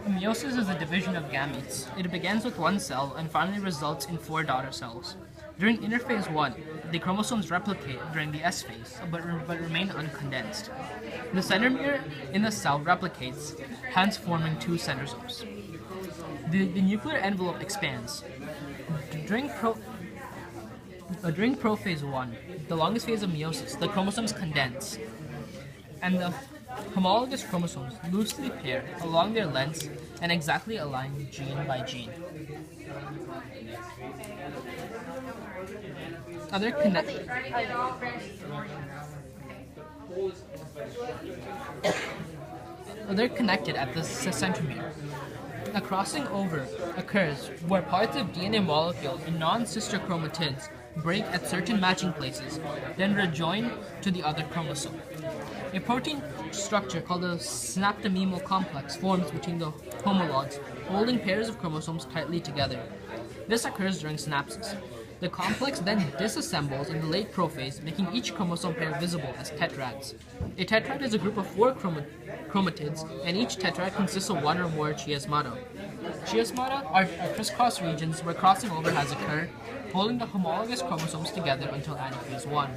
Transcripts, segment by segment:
Meiosis is a division of gametes. It begins with one cell and finally results in 4 daughter cells. During interphase 1, the chromosomes replicate during the S phase, but remain uncondensed. The centromere in the cell replicates, hence forming 2 centrosomes. The nuclear envelope expands. During prophase 1, the longest phase of meiosis, the chromosomes condense, and the homologous chromosomes loosely pair along their lengths and exactly align gene by gene. They're connected at the centromere. A crossing over occurs where parts of DNA molecules in non-sister chromatids break at certain matching places, then rejoin to the other chromosome. A protein structure called a synaptomemal complex forms between the homologs, holding pairs of chromosomes tightly together. This occurs during synapsis. The complex then disassembles in the late prophase, making each chromosome pair visible as tetrads. A tetrad is a group of 4 chromatids, and each tetrad consists of 1 or more chiasmata. Chiasmata are crisscross regions where crossing over has occurred, holding the homologous chromosomes together until anaphase 1.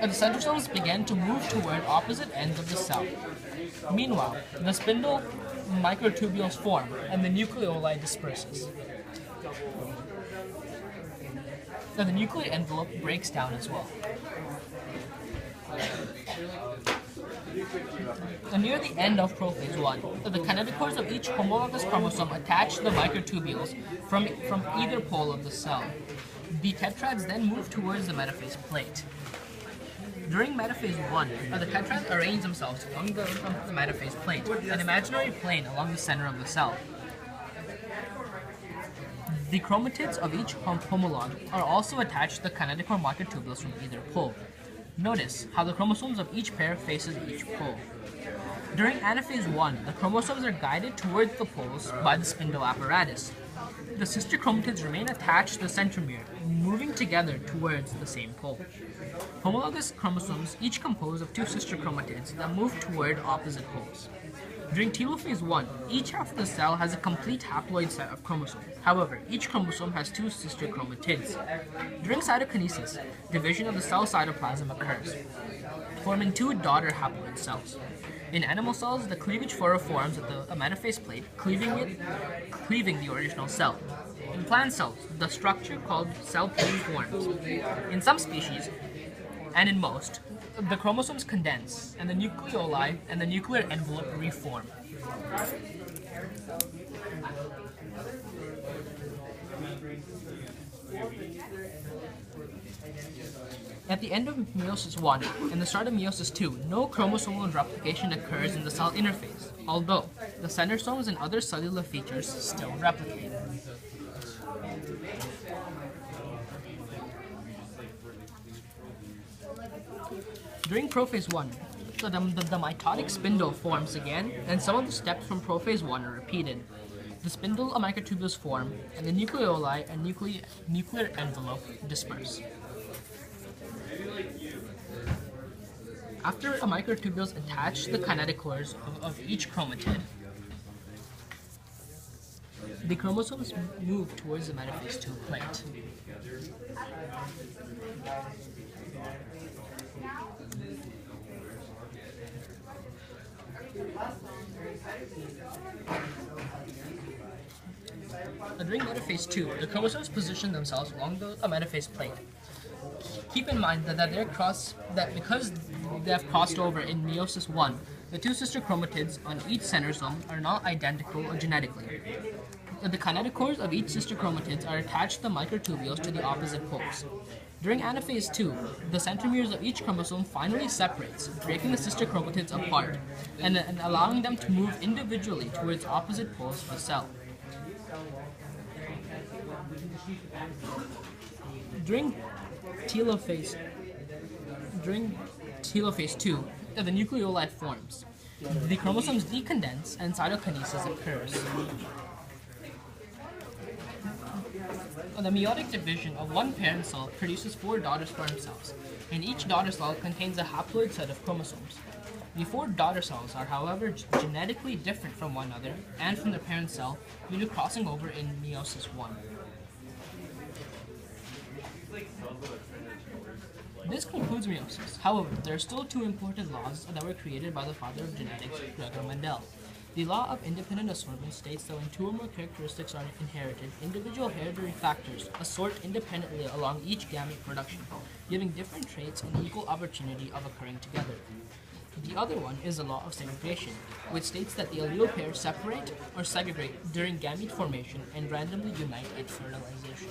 The centrosomes begin to move toward opposite ends of the cell. Meanwhile, the spindle microtubules form, and the nucleoli disperses. Now, the nuclear envelope breaks down as well. Near the end of prophase 1, the kinetochores of each homologous chromosome attach the microtubules from either pole of the cell. The tetrads then move towards the metaphase plate. During metaphase 1, the tetrads arrange themselves along the metaphase plate, an imaginary plane along the center of the cell. The chromatids of each homolog are also attached to the kinetochore microtubules from either pole. Notice how the chromosomes of each pair faces each pole. During anaphase 1, the chromosomes are guided towards the poles by the spindle apparatus. The sister chromatids remain attached to the centromere, moving together towards the same pole. Homologous chromosomes each compose of 2 sister chromatids that move toward opposite poles. During telophase 1, each half of the cell has a complete haploid set of chromosomes. However, each chromosome has 2 sister chromatids. During cytokinesis, division of the cell cytoplasm occurs, forming 2 daughter haploid cells. In animal cells, the cleavage furrow forms at the metaphase plate, cleaving the original cell. In plant cells, the structure called cell plate forms. In some species, and in most, the chromosomes condense, and the nucleoli and the nuclear envelope reform. At the end of meiosis 1 and the start of meiosis 2, no chromosomal replication occurs in the cell interphase, although the centrosomes and other cellular features still replicate. During prophase 1, the mitotic spindle forms again, and some of the steps from prophase 1 are repeated. The spindle microtubules form, and the nucleoli and nuclear envelope disperse. After a microtubules attach the kinetochores of each chromatid, the chromosomes move towards the metaphase 2 plate. During metaphase 2, the chromosomes position themselves along the metaphase plate. Keep in mind that because they have crossed over in meiosis 1, the 2 sister chromatids on each centrosome are not identical genetically. The kinetochores of each sister chromatids are attached to the microtubules to the opposite poles. During anaphase 2, the centromeres of each chromosome finally separates, breaking the sister chromatids apart and allowing them to move individually towards opposite poles of the cell. During telophase 2, the nucleoli forms. The chromosomes decondense and cytokinesis occurs. The meiotic division of one parent cell produces 4 daughter sperm cells, and each daughter cell contains a haploid set of chromosomes. The four daughter cells are, however, genetically different from one another and from the parent cell due to crossing over in meiosis 1. This concludes meiosis. However, there are still two important laws that were created by the father of genetics, Gregor Mendel. The law of independent assortment states that when two or more characteristics are inherited, individual hereditary factors assort independently along each gamete production, giving different traits an equal opportunity of occurring together. The other one is the law of segregation, which states that the allele pairs separate or segregate during gamete formation and randomly unite at fertilization.